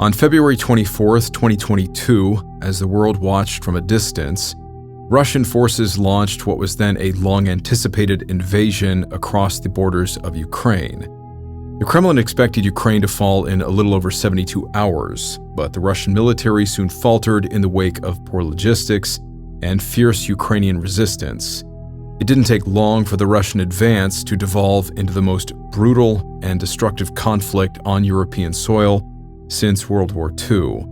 On February 24, 2022, as the world watched from a distance, Russian forces launched what was then a long-anticipated invasion across the borders of Ukraine. The Kremlin expected Ukraine to fall in a little over 72 hours, but the Russian military soon faltered in the wake of poor logistics and fierce Ukrainian resistance. It didn't take long for the Russian advance to devolve into the most brutal and destructive conflict on European soil since World War II.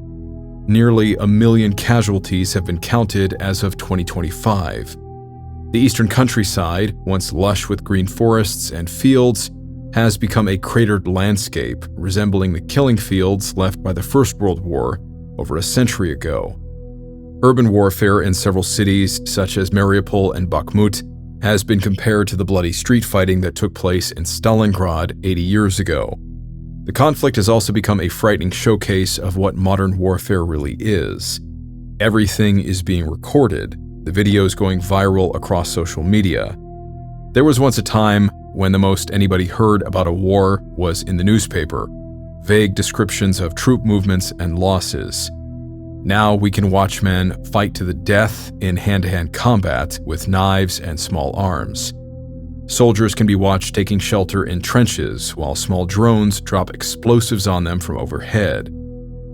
Nearly 1 million casualties have been counted as of 2025. The eastern countryside, once lush with green forests and fields, has become a cratered landscape resembling the killing fields left by the First World War over a century ago. Urban warfare in several cities, such as Mariupol and Bakhmut, has been compared to the bloody street fighting that took place in Stalingrad 80 years ago. The conflict has also become a frightening showcase of what modern warfare really is. Everything is being recorded, the videos going viral across social media. There was once a time when the most anybody heard about a war was in the newspaper, vague descriptions of troop movements and losses. Now we can watch men fight to the death in hand-to-hand combat with knives and small arms. Soldiers can be watched taking shelter in trenches while small drones drop explosives on them from overhead.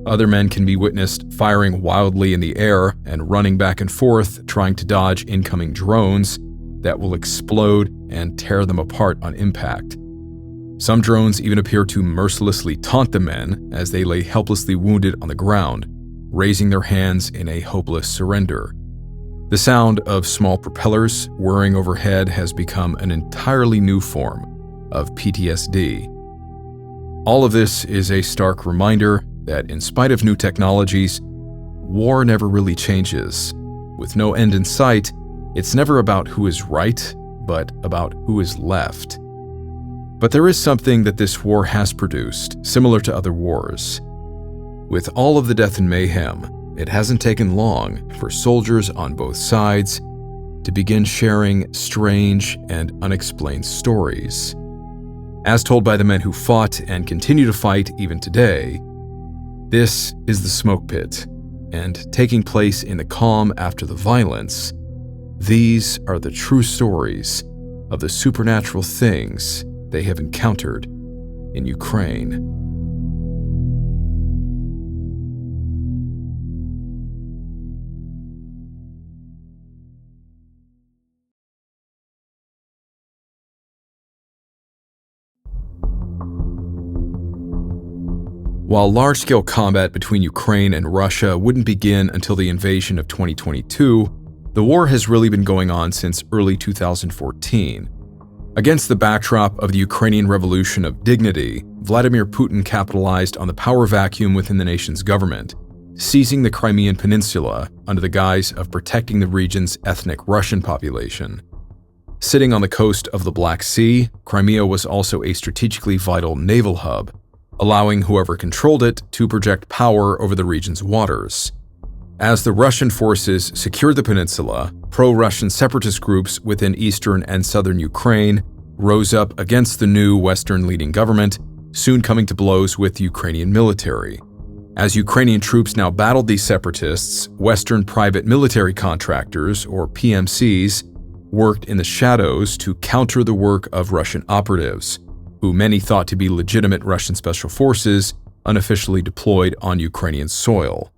Other men can be witnessed firing wildly in the air and running back and forth trying to dodge incoming drones that will explode and tear them apart on impact. Some drones even appear to mercilessly taunt the men as they lay helplessly wounded on the ground, raising their hands in a hopeless surrender. The sound of small propellers whirring overhead has become an entirely new form of PTSD. All of this is a stark reminder that in spite of new technologies, war never really changes. With no end in sight, it's never about who is right, but about who is left. But there is something that this war has produced, similar to other wars. With all of the death and mayhem, it hasn't taken long for soldiers on both sides to begin sharing strange and unexplained stories. As told by the men who fought and continue to fight even today, this is the smoke pit, and taking place in the calm after the violence, these are the true stories of the supernatural things they have encountered in Ukraine. While large-scale combat between Ukraine and Russia wouldn't begin until the invasion of 2022, the war has really been going on since early 2014. Against the backdrop of the Ukrainian Revolution of Dignity, Vladimir Putin capitalized on the power vacuum within the nation's government, seizing the Crimean Peninsula under the guise of protecting the region's ethnic Russian population. Sitting on the coast of the Black Sea, Crimea was also a strategically vital naval hub, allowing whoever controlled it to project power over the region's waters. As the Russian forces secured the peninsula, pro-Russian separatist groups within eastern and southern Ukraine rose up against the new Western-leading government, soon coming to blows with the Ukrainian military. As Ukrainian troops now battled these separatists, Western private military contractors, or PMCs, worked in the shadows to counter the work of Russian operatives, who many thought to be legitimate Russian special forces unofficially deployed on Ukrainian soil.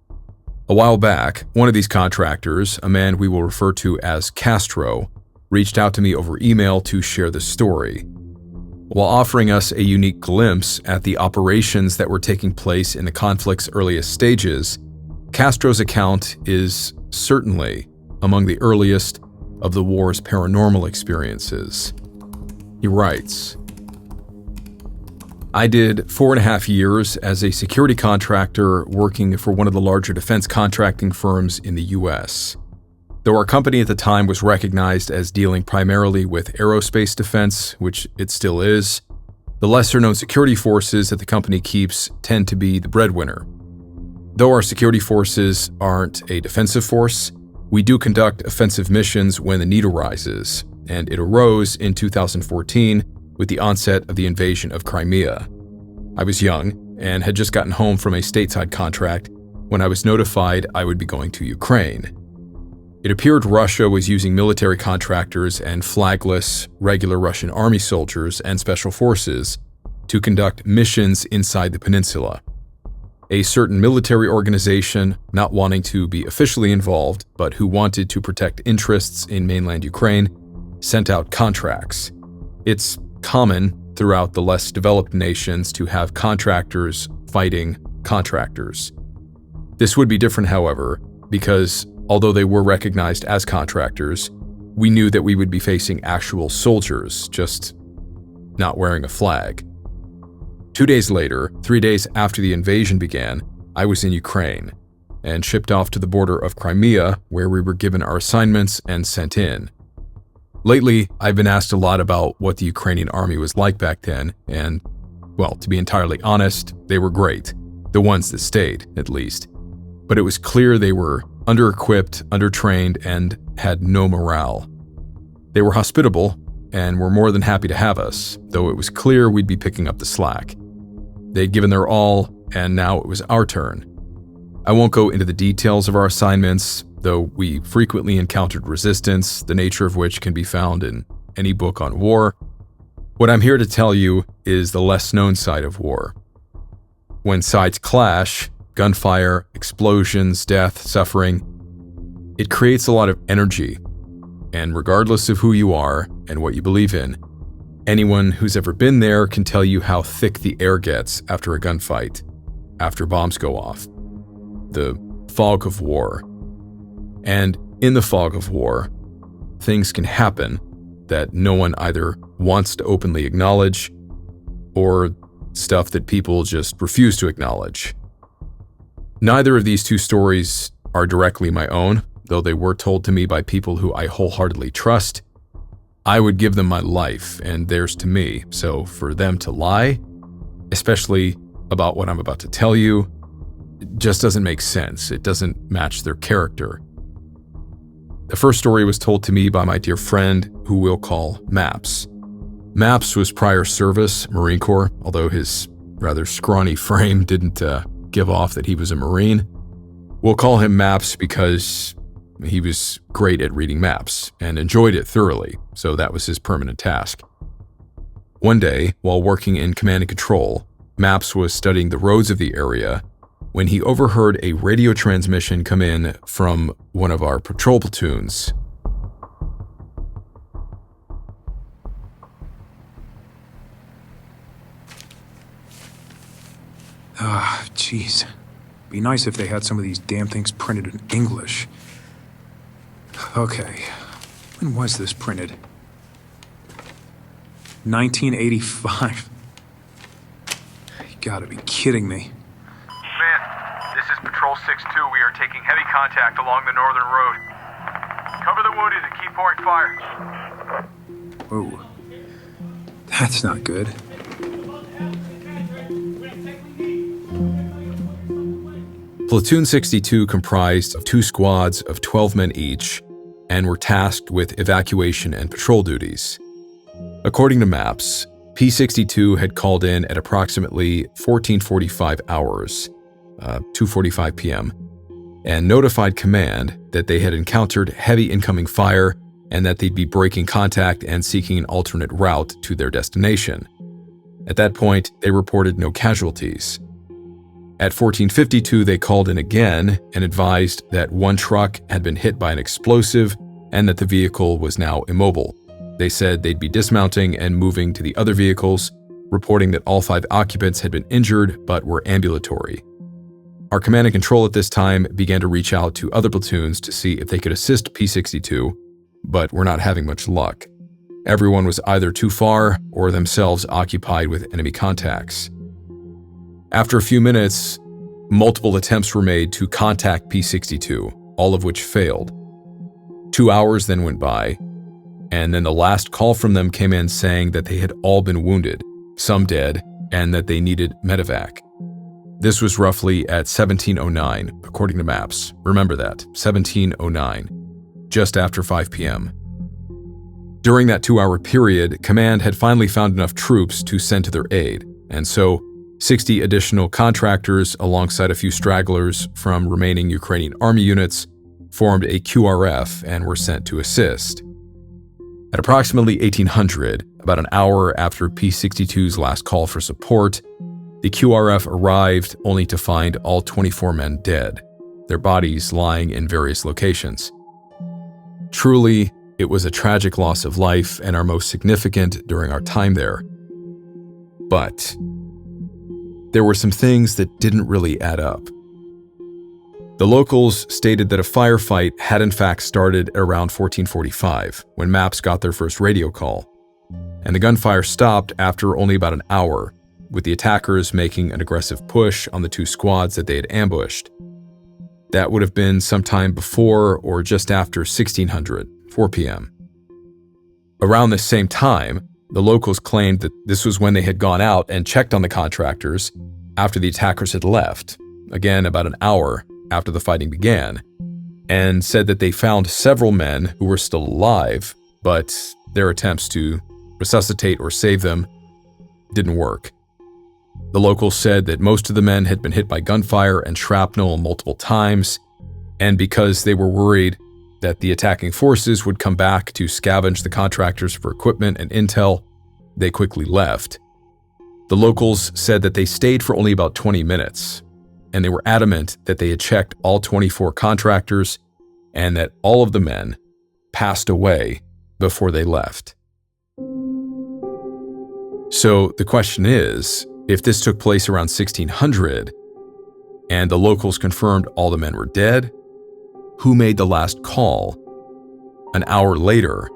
A while back, one of these contractors, a man we will refer to as Castro, reached out to me over email to share the story. While offering us a unique glimpse at the operations that were taking place in the conflict's earliest stages, Castro's account is certainly among the earliest of the war's paranormal experiences. He writes, I did 4.5 years as a security contractor working for one of the larger defense contracting firms in the US. Though our company at the time was recognized as dealing primarily with aerospace defense, which it still is, the lesser-known security forces that the company keeps tend to be the breadwinner. Though our security forces aren't a defensive force, we do conduct offensive missions when the need arises, and it arose in 2014 with the onset of the invasion of Crimea. I was young and had just gotten home from a stateside contract when I was notified I would be going to Ukraine. It appeared Russia was using military contractors and flagless, regular Russian army soldiers and special forces to conduct missions inside the peninsula. A certain military organization, not wanting to be officially involved, but who wanted to protect interests in mainland Ukraine, sent out contracts. It's common throughout the less developed nations to have contractors fighting contractors. This would be different, however, because although they were recognized as contractors, we knew that we would be facing actual soldiers, just not wearing a flag. 2 days later, 3 days after the invasion began, I was in Ukraine and shipped off to the border of Crimea, where we were given our assignments and sent in. Lately, I've been asked a lot about what the Ukrainian army was like back then, and, well, to be entirely honest, they were great. The ones that stayed, at least. But it was clear they were under-equipped, under-trained, and had no morale. They were hospitable and were more than happy to have us, though it was clear we'd be picking up the slack. They'd given their all, and now it was our turn. I won't go into the details of our assignments, though we frequently encountered resistance, the nature of which can be found in any book on war. What I'm here to tell you is the less-known side of war. When sides clash, gunfire, explosions, death, suffering, it creates a lot of energy. And regardless of who you are and what you believe in, anyone who's ever been there can tell you how thick the air gets after a gunfight, after bombs go off. The fog of war. And in the fog of war, things can happen that no one either wants to openly acknowledge or stuff that people just refuse to acknowledge. Neither of these two stories are directly my own, though they were told to me by people who I wholeheartedly trust. I would give them my life and theirs to me, so for them to lie, especially about what I'm about to tell you, it just doesn't make sense. It doesn't match their character. The first story was told to me by my dear friend, who we'll call Maps. Maps was prior service, Marine Corps, although his rather scrawny frame didn't give off that he was a Marine. We'll call him Maps because he was great at reading maps and enjoyed it thoroughly, so that was his permanent task. One day, while working in command and control, Maps was studying the roads of the area when he overheard a radio transmission come in from one of our patrol platoons. Jeez. Be nice if they had some of these damn things printed in English. Okay. When was this printed? 1985. You gotta be kidding me. Man, this is Patrol 6-2. We are taking heavy contact along the northern road. Cover the wounded and keep pouring fire. Whoa. That's not good. Platoon 62 comprised of 2 squads of 12 men each and were tasked with evacuation and patrol duties. According to Maps, P-62 had called in at approximately 14:45 hours, 2:45 p.m., and notified command that they had encountered heavy incoming fire and that they'd be breaking contact and seeking an alternate route to their destination. At that point, they reported no casualties. At 14:52, they called in again and advised that one truck had been hit by an explosive and that the vehicle was now immobile. They said they'd be dismounting and moving to the other vehicles, reporting that all 5 occupants had been injured but were ambulatory. Our command and control at this time began to reach out to other platoons to see if they could assist P-62, but were not having much luck. Everyone was either too far or themselves occupied with enemy contacts. After a few minutes, multiple attempts were made to contact P-62, all of which failed. 2 hours then went by, and then the last call from them came in saying that they had all been wounded, some dead, and that they needed medevac. This was roughly at 17:09, according to Maps. Remember that, 17:09, just after 5 p.m. During that 2-hour period, command had finally found enough troops to send to their aid, and so 60 additional contractors, alongside a few stragglers from remaining Ukrainian army units, formed a QRF and were sent to assist. At approximately 1800, about an hour after P-62's last call for support, the QRF arrived only to find all 24 men dead, their bodies lying in various locations. Truly, it was a tragic loss of life and our most significant during our time there. But there were some things that didn't really add up. The locals stated that a firefight had in fact started at around 1445, when MAPS got their first radio call, and the gunfire stopped after only about an hour, with the attackers making an aggressive push on the two squads that they had ambushed. That would have been sometime before or just after 1600, 4 p.m. Around this same time, the locals claimed that this was when they had gone out and checked on the contractors after the attackers had left, again about an hour after the fighting began, and said that they found several men who were still alive, but their attempts to resuscitate or save them didn't work. The locals said that most of the men had been hit by gunfire and shrapnel multiple times, and because they were worried that the attacking forces would come back to scavenge the contractors for equipment and intel, they quickly left. The locals said that they stayed for only about 20 minutes, and they were adamant that they had checked all 24 contractors and that all of the men passed away before they left. So the question is, if this took place around 1600 and the locals confirmed all the men were dead, who made the last call an hour later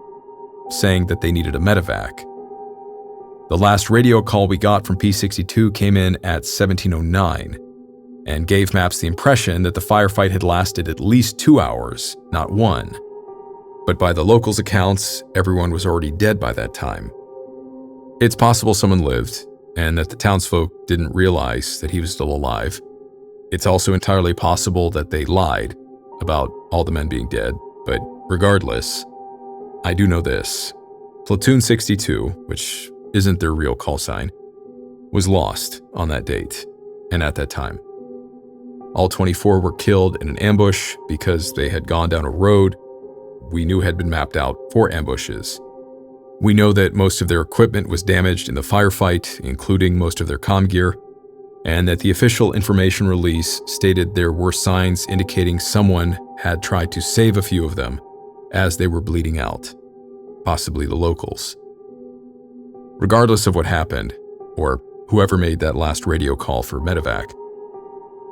saying that they needed a medevac? The last radio call we got from P-62 came in at 1709 and gave MAPS the impression that the firefight had lasted at least 2 hours, not 1. But by the locals' accounts, everyone was already dead by that time. It's possible someone lived and that the townsfolk didn't realize that he was still alive. It's also entirely possible that they lied about all the men being dead, but regardless, I do know this. Platoon 62, which isn't their real call sign, was lost on that date and at that time. All 24 were killed in an ambush because they had gone down a road we knew had been mapped out for ambushes. We know that most of their equipment was damaged in the firefight, including most of their comm gear, and that the official information release stated there were signs indicating someone had tried to save a few of them as they were bleeding out, possibly the locals. Regardless of what happened, or whoever made that last radio call for medevac,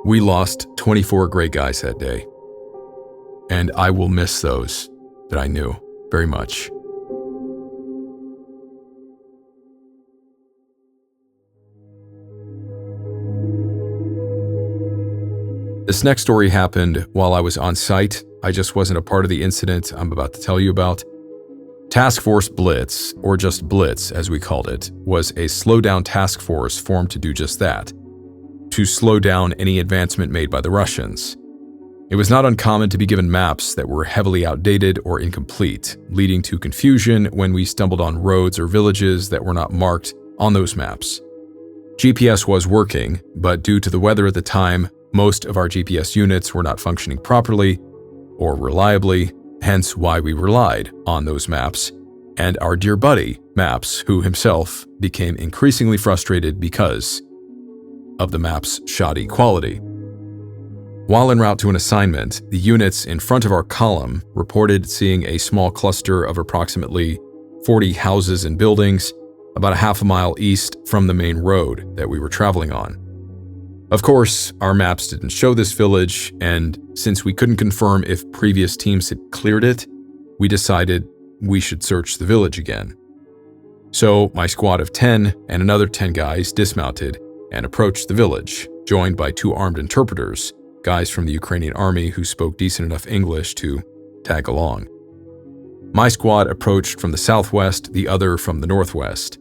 we lost 24 great guys that day, and I will miss those that I knew very much. This next story happened while I was on site. I just wasn't a part of the incident I'm about to tell you about. Task Force Blitz, or just Blitz as we called it, was a slowdown task force formed to do just that, to slow down any advancement made by the Russians. It was not uncommon to be given maps that were heavily outdated or incomplete, leading to confusion when we stumbled on roads or villages that were not marked on those maps. GPS was working, but due to the weather at the time, most of our GPS units were not functioning properly or reliably, hence why we relied on those maps, and our dear buddy, Maps, who himself became increasingly frustrated because of the map's shoddy quality. While en route to an assignment, the units in front of our column reported seeing a small cluster of approximately 40 houses and buildings about a half a mile east from the main road that we were traveling on. Of course, our maps didn't show this village, and since we couldn't confirm if previous teams had cleared it, we decided we should search the village again. So my squad of 10 and another 10 guys dismounted and approached the village, joined by 2 armed interpreters, guys from the Ukrainian army who spoke decent enough English to tag along. My squad approached from the southwest, the other from the northwest.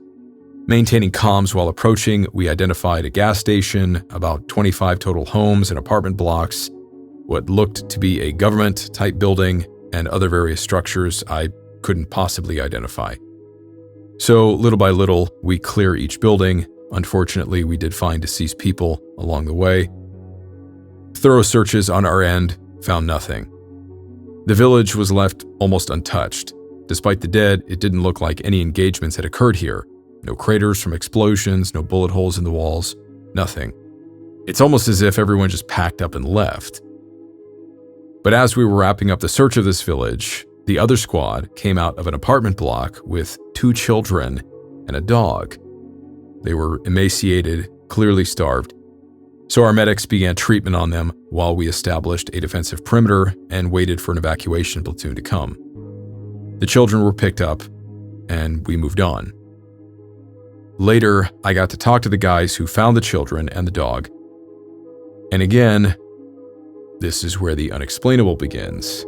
Maintaining comms while approaching, we identified a gas station, about 25 total homes and apartment blocks, what looked to be a government-type building, and other various structures I couldn't possibly identify. So, little by little, we clear each building, Unfortunately, we did find deceased people along the way. Thorough searches on our end found nothing. The village was left almost untouched. Despite the dead, it didn't look like any engagements had occurred here. No craters from explosions, no bullet holes in the walls, nothing. It's almost as if everyone just packed up and left. But as we were wrapping up the search of this village, the other squad came out of an apartment block with 2 children and a dog. They were emaciated, clearly starved. So our medics began treatment on them while we established a defensive perimeter and waited for an evacuation platoon to come. The children were picked up, and we moved on. Later, I got to talk to the guys who found the children and the dog. And again, this is where the unexplainable begins.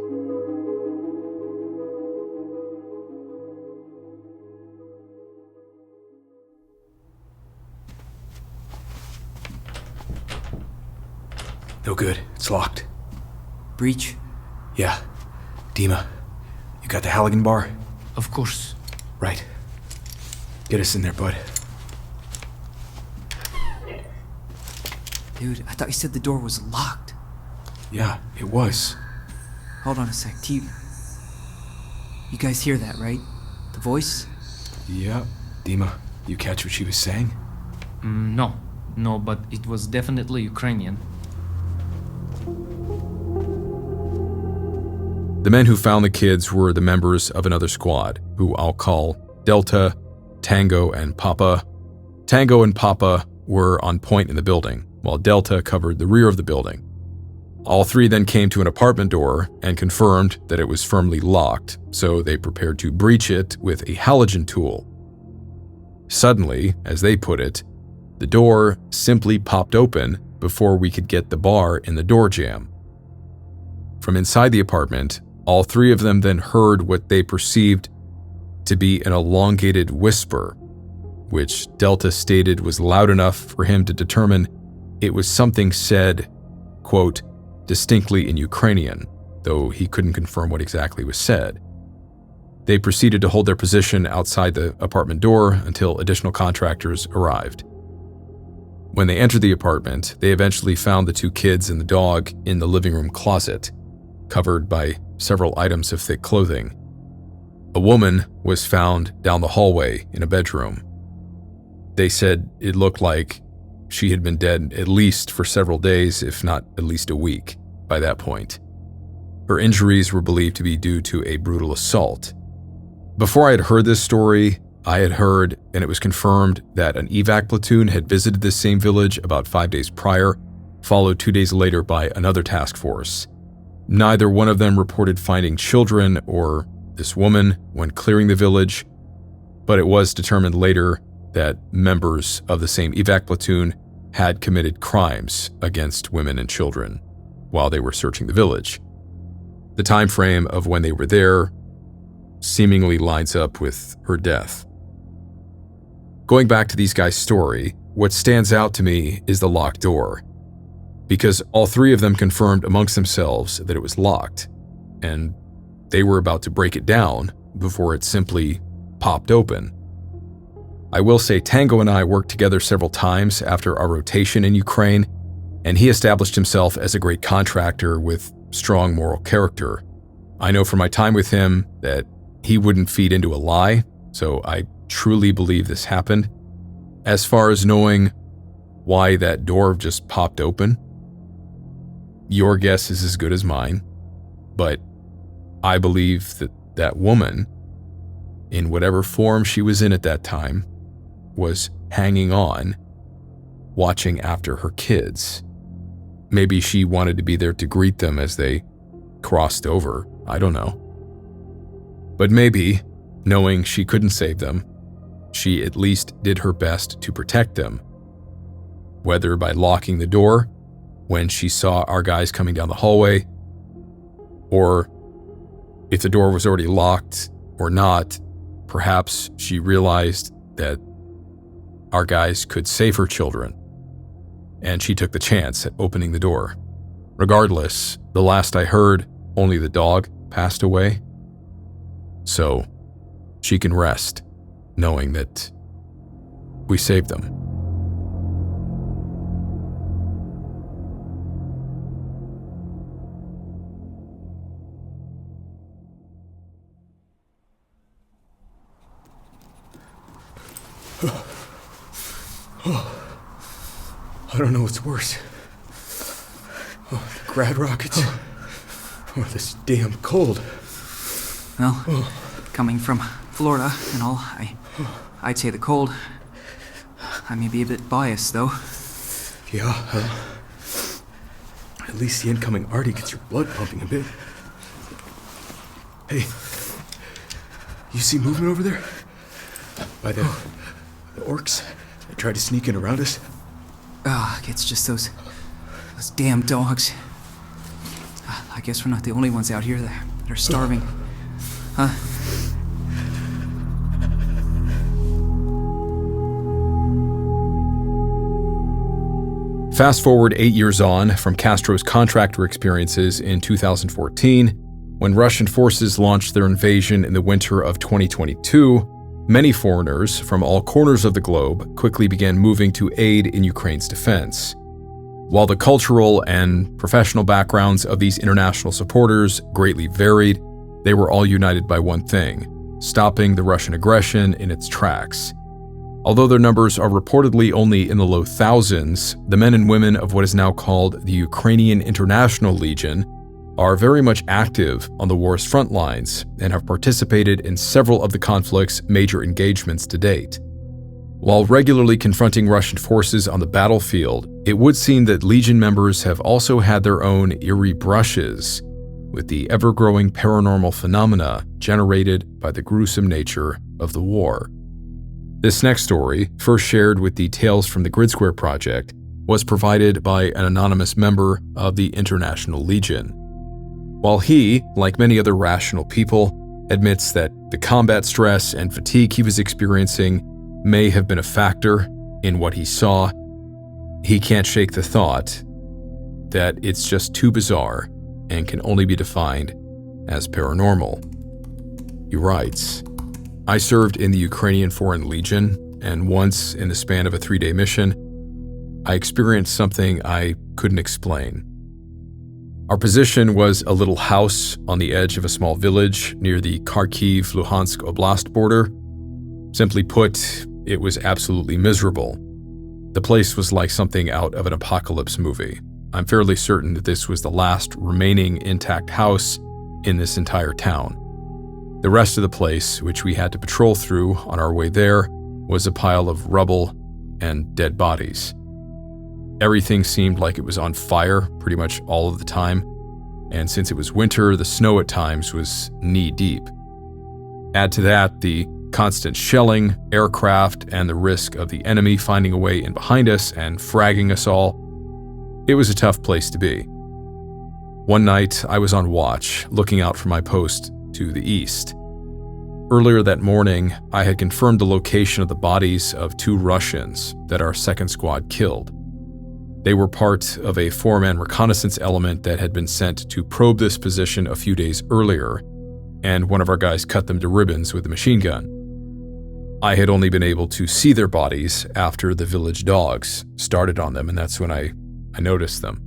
No good. It's locked. Breach? Yeah. Dima, you got the Halligan bar? Of course. Right. Get us in there, bud. Dude, I thought you said the door was locked. Yeah, it was. Hold on a sec, T. You guys hear that, right? The voice? Yeah. Dima, you catch what she was saying? No, but it was definitely Ukrainian. The men who found the kids were the members of another squad, who I'll call Delta, Tango, and Papa. Tango and Papa were on point in the building, while Delta covered the rear of the building. All 3 then came to an apartment door and confirmed that it was firmly locked, so they prepared to breach it with a halogen tool. Suddenly, as they put it, the door simply popped open before we could get the bar in the door jamb. From inside the apartment, all 3 of them then heard what they perceived to be an elongated whisper, which Delta stated was loud enough for him to determine it was something said, quote, distinctly in Ukrainian, though he couldn't confirm what exactly was said. They proceeded to hold their position outside the apartment door until additional contractors arrived. When they entered the apartment, they eventually found the 2 kids and the dog in the living room closet, covered by several items of thick clothing. A woman was found down the hallway in a bedroom. They said it looked like she had been dead at least for several days, if not at least a week, by that point. Her injuries were believed to be due to a brutal assault. Before I had heard this story, I had heard, and it was confirmed, that an evac platoon had visited this same village about 5 days prior, followed 2 days later by another task force. Neither one of them reported finding children or this woman when clearing the village, but it was determined later that members of the same evac platoon had committed crimes against women and children while they were searching the village. The time frame of when they were there seemingly lines up with her death. Going back to these guys' story, what stands out to me is the locked door, because all 3 of them confirmed amongst themselves that it was locked, and they were about to break it down before it simply popped open. I will say Tango and I worked together several times after our rotation in Ukraine, and he established himself as a great contractor with strong moral character. I know from my time with him that he wouldn't feed into a lie, so I truly believe this happened. As far as knowing why that door just popped open, your guess is as good as mine, but I believe that that woman, in whatever form she was in at that time, was hanging on, watching after her kids. Maybe she wanted to be there to greet them as they crossed over, I don't know. But maybe, knowing she couldn't save them, she at least did her best to protect them, whether by locking the door when she saw our guys coming down the hallway, or if the door was already locked or not, perhaps she realized that our guys could save her children, and she took the chance at opening the door. Regardless, the last I heard, only the dog passed away, so she can rest knowing that we saved them. I don't know what's worse. The grad rockets or this damn cold. Well, coming from Florida and all, I'd say the cold. I may be a bit biased, though. Yeah, at least the incoming arty gets your blood pumping a bit. Hey, you see movement over there? By the orcs that tried to sneak in around us? It's just those damn dogs. I guess we're not the only ones out here that are starving. Huh? Fast forward 8 years on from Castro's contractor experiences in 2014, when Russian forces launched their invasion in the winter of 2022, many foreigners from all corners of the globe quickly began moving to aid in Ukraine's defense. While the cultural and professional backgrounds of these international supporters greatly varied, they were all united by one thing: stopping the Russian aggression in its tracks. Although their numbers are reportedly only in the low thousands, the men and women of what is now called the Ukrainian International Legion are very much active on the war's front lines and have participated in several of the conflict's major engagements to date. While regularly confronting Russian forces on the battlefield, it would seem that Legion members have also had their own eerie brushes with the ever-growing paranormal phenomena generated by the gruesome nature of the war. This next story, first shared with the Tales from the Grid Square Project, was provided by an anonymous member of the International Legion. While he, like many other rational people, admits that the combat stress and fatigue he was experiencing may have been a factor in what he saw, he can't shake the thought that it's just too bizarre and can only be defined as paranormal. He writes, "I served in the Ukrainian Foreign Legion, and once, in the span of a 3-day mission, I experienced something I couldn't explain. Our position was a little house on the edge of a small village near the Kharkiv-Luhansk Oblast border. Simply put, it was absolutely miserable. The place was like something out of an apocalypse movie. I'm fairly certain that this was the last remaining intact house in this entire town. The rest of the place, which we had to patrol through on our way there, was a pile of rubble and dead bodies. Everything seemed like it was on fire pretty much all of the time, and since it was winter, the snow at times was knee-deep. Add to that the constant shelling, aircraft, and the risk of the enemy finding a way in behind us and fragging us all. It was a tough place to be. One night, I was on watch, looking out from my post to the east. Earlier that morning, I had confirmed the location of the bodies of 2 Russians that our second squad killed. They were part of a 4-man reconnaissance element that had been sent to probe this position a few days earlier, and one of our guys cut them to ribbons with a machine gun. I had only been able to see their bodies after the village dogs started on them, and that's when I noticed them.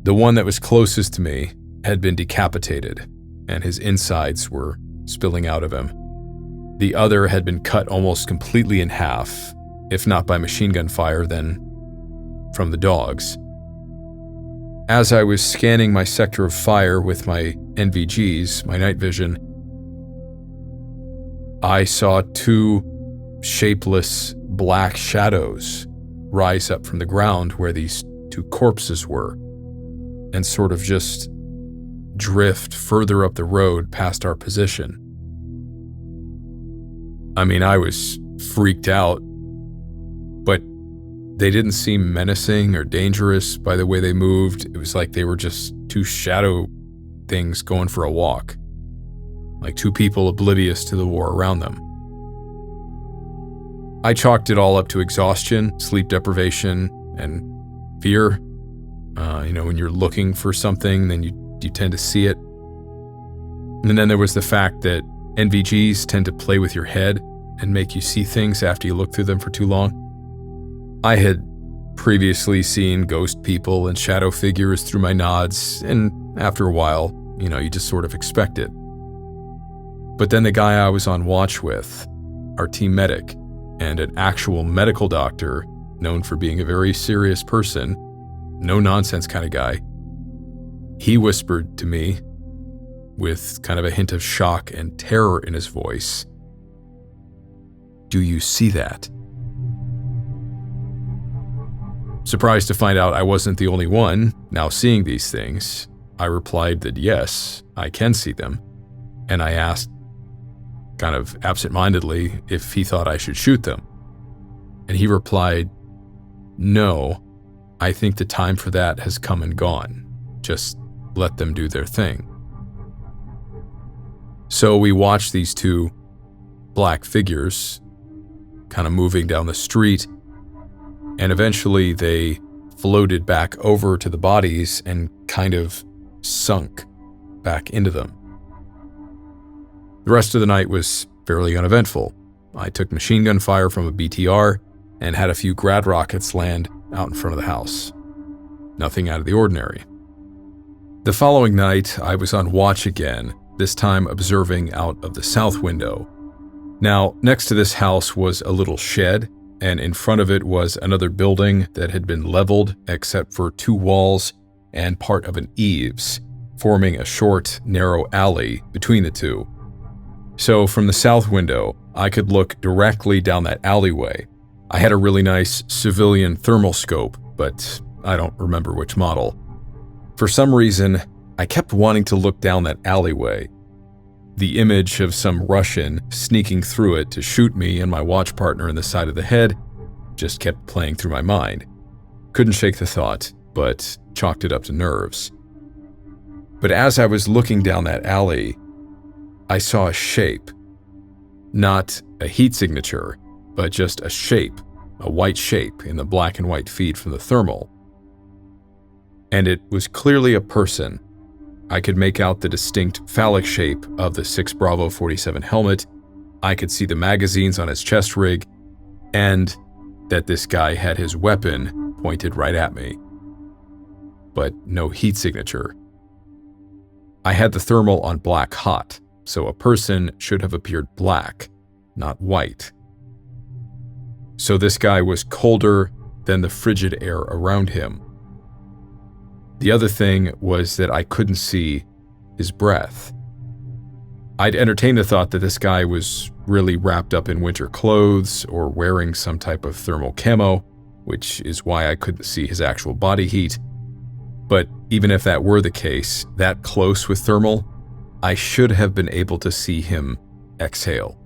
The one that was closest to me had been decapitated, and his insides were spilling out of him. The other had been cut almost completely in half, if not by machine gun fire, then from the dogs. As I was scanning my sector of fire with my NVGs, my night vision, I saw 2 shapeless black shadows rise up from the ground where these 2 corpses were, and sort of just drift further up the road past our position. I mean, I was freaked out, but they didn't seem menacing or dangerous by the way they moved. It was like they were just 2 shadow things going for a walk, like 2 people oblivious to the war around them. I chalked it all up to exhaustion, sleep deprivation, and fear. When you're looking for something, then you tend to see it. And then there was the fact that NVGs tend to play with your head and make you see things after you look through them for too long. I had previously seen ghost people and shadow figures through my nods, and after a while, you just sort of expect it. But then the guy I was on watch with, our team medic, and an actual medical doctor, known for being a very serious person, no-nonsense kind of guy, he whispered to me, with kind of a hint of shock and terror in his voice, "Do you see that?" Surprised to find out I wasn't the only one now seeing these things, I replied that yes, I can see them, and I asked, kind of absent-mindedly, if he thought I should shoot them. And he replied, "No, I think the time for that has come and gone. Just let them do their thing." So we watched these two black figures kind of moving down the street, and eventually they floated back over to the bodies and kind of sunk back into them. The rest of the night was fairly uneventful. I took machine gun fire from a BTR and had a few grad rockets land out in front of the house. Nothing out of the ordinary. The following night, I was on watch again, this time observing out of the south window. Now, next to this house was a little shed, and in front of it was another building that had been leveled except for 2 walls and part of an eaves, forming a short, narrow alley between the two. So from the south window, I could look directly down that alleyway. I had a really nice civilian thermal scope, but I don't remember which model. For some reason, I kept wanting to look down that alleyway. The image of some Russian sneaking through it to shoot me and my watch partner in the side of the head just kept playing through my mind. Couldn't shake the thought, but chalked it up to nerves. But as I was looking down that alley, I saw a shape. Not a heat signature, but just a shape, a white shape in the black and white feed from the thermal. And it was clearly a person. I could make out the distinct phallic shape of the 6 Bravo 47 helmet, I could see the magazines on his chest rig, and that this guy had his weapon pointed right at me. But no heat signature. I had the thermal on black hot, so a person should have appeared black, not white. So this guy was colder than the frigid air around him. The other thing was that I couldn't see his breath. I'd entertained the thought that this guy was really wrapped up in winter clothes or wearing some type of thermal camo, which is why I couldn't see his actual body heat. But even if that were the case, that close with thermal, I should have been able to see him exhale.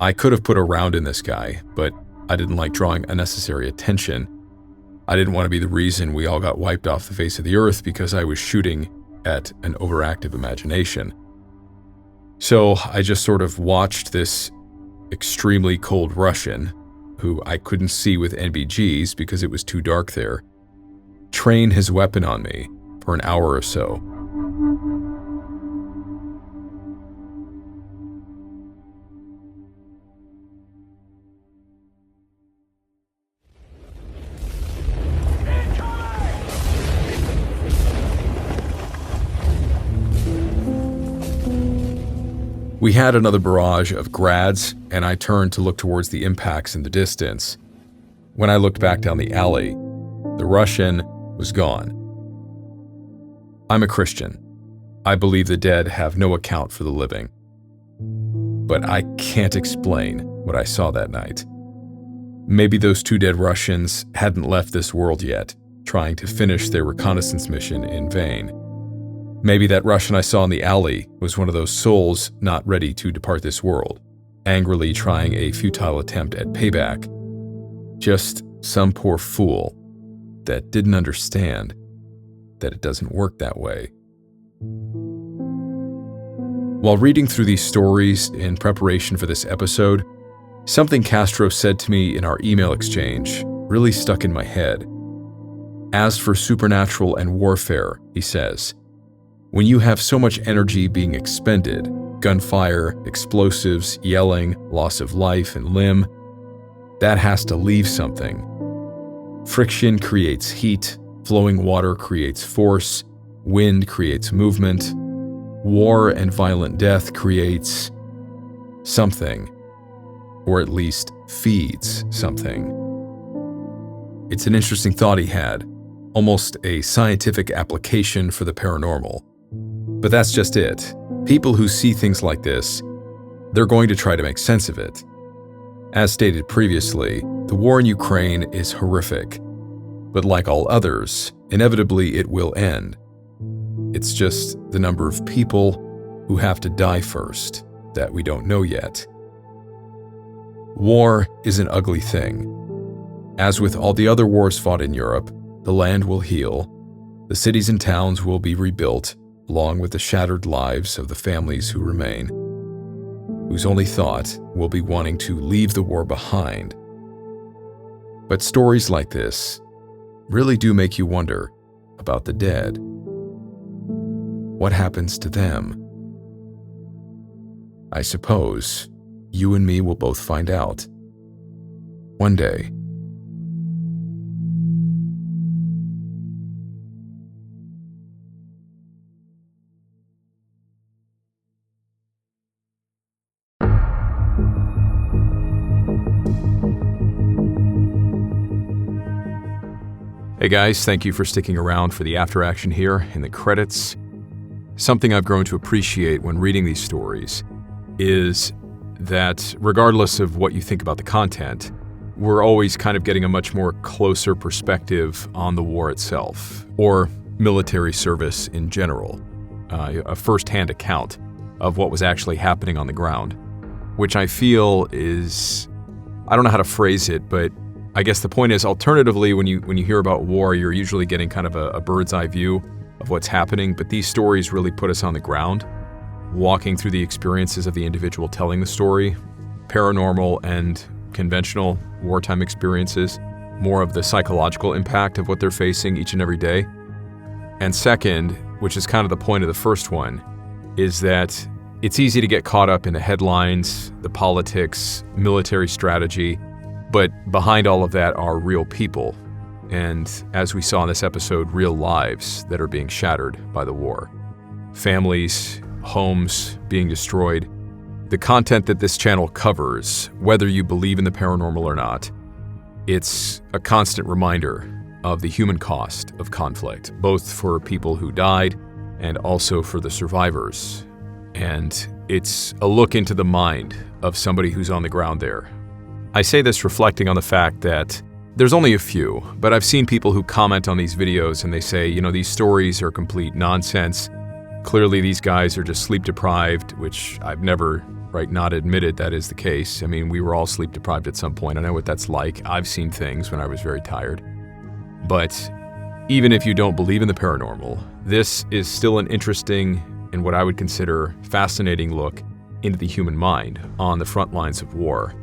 I could have put a round in this guy, but I didn't like drawing unnecessary attention. I didn't want to be the reason we all got wiped off the face of the earth because I was shooting at an overactive imagination. So I just sort of watched this extremely cold Russian, who I couldn't see with NBGs because it was too dark there, train his weapon on me for an hour or so. We had another barrage of grads, and I turned to look towards the impacts in the distance. When I looked back down the alley, the Russian was gone. I'm a Christian. I believe the dead have no account for the living. But I can't explain what I saw that night. Maybe those 2 dead Russians hadn't left this world yet, trying to finish their reconnaissance mission in vain. Maybe that Russian I saw in the alley was one of those souls not ready to depart this world, angrily trying a futile attempt at payback. Just some poor fool that didn't understand that it doesn't work that way. While reading through these stories in preparation for this episode, something Castro said to me in our email exchange really stuck in my head. As for supernatural and warfare, he says, when you have so much energy being expended, gunfire, explosives, yelling, loss of life and limb, that has to leave something. Friction creates heat, flowing water creates force, wind creates movement, war and violent death creates something. or at least feeds something. It's an interesting thought he had, almost a scientific application for the paranormal. But that's just it. People who see things like this, they're going to try to make sense of it. As stated previously, the war in Ukraine is horrific, but like all others, inevitably it will end. It's just the number of people who have to die first that we don't know yet. War is an ugly thing. As with all the other wars fought in Europe, the land will heal, the cities and towns will be rebuilt, along with the shattered lives of the families who remain, whose only thought will be wanting to leave the war behind. But stories like this really do make you wonder about the dead. What happens to them? I suppose you and me will both find out. One day. Hey guys, thank you for sticking around for the after action here in the credits. Something I've grown to appreciate when reading these stories is that regardless of what you think about the content, we're always kind of getting a much more closer perspective on the war itself, or military service in general, a first-hand account of what was actually happening on the ground, which I feel is, I don't know how to phrase it, but I guess the point is, alternatively, when you hear about war, you're usually getting kind of a bird's eye view of what's happening, but these stories really put us on the ground, walking through the experiences of the individual telling the story, paranormal and conventional wartime experiences, more of the psychological impact of what they're facing each and every day. And second, which is kind of the point of the first one, is that it's easy to get caught up in the headlines, the politics, military strategy, but behind all of that are real people, and as we saw in this episode, real lives that are being shattered by the war. Families, homes being destroyed. The content that this channel covers, whether you believe in the paranormal or not, it's a constant reminder of the human cost of conflict, both for people who died and also for the survivors. And it's a look into the mind of somebody who's on the ground there. I say this reflecting on the fact that there's only a few, but I've seen people who comment on these videos and they say, these stories are complete nonsense. Clearly these guys are just sleep deprived, which I've never, not admitted that is the case. I mean, we were all sleep deprived at some point. I know what that's like. I've seen things when I was very tired. But even if you don't believe in the paranormal, this is still an interesting and what I would consider fascinating look into the human mind on the front lines of war.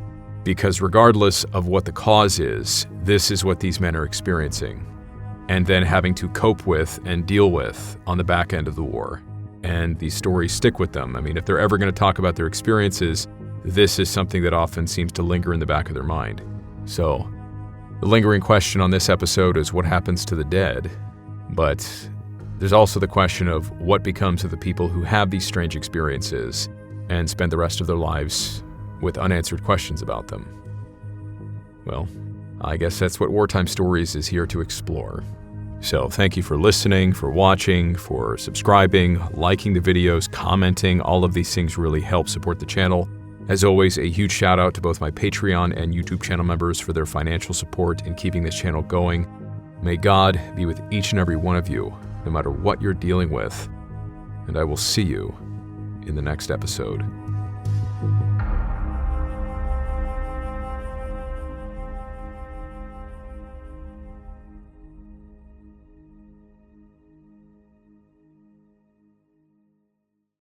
Because regardless of what the cause is, this is what these men are experiencing, and then having to cope with and deal with on the back end of the war. And these stories stick with them. I mean, if they're ever going to talk about their experiences, this is something that often seems to linger in the back of their mind. So, the lingering question on this episode is what happens to the dead? But there's also the question of what becomes of the people who have these strange experiences and spend the rest of their lives with unanswered questions about them. Well, I guess that's what Wartime Stories is here to explore. So thank you for listening, for watching, for subscribing, liking the videos, commenting. All of these things really help support the channel. As always, a huge shout out to both my Patreon and YouTube channel members for their financial support in keeping this channel going. May God be with each and every one of you, no matter what you're dealing with. And I will see you in the next episode.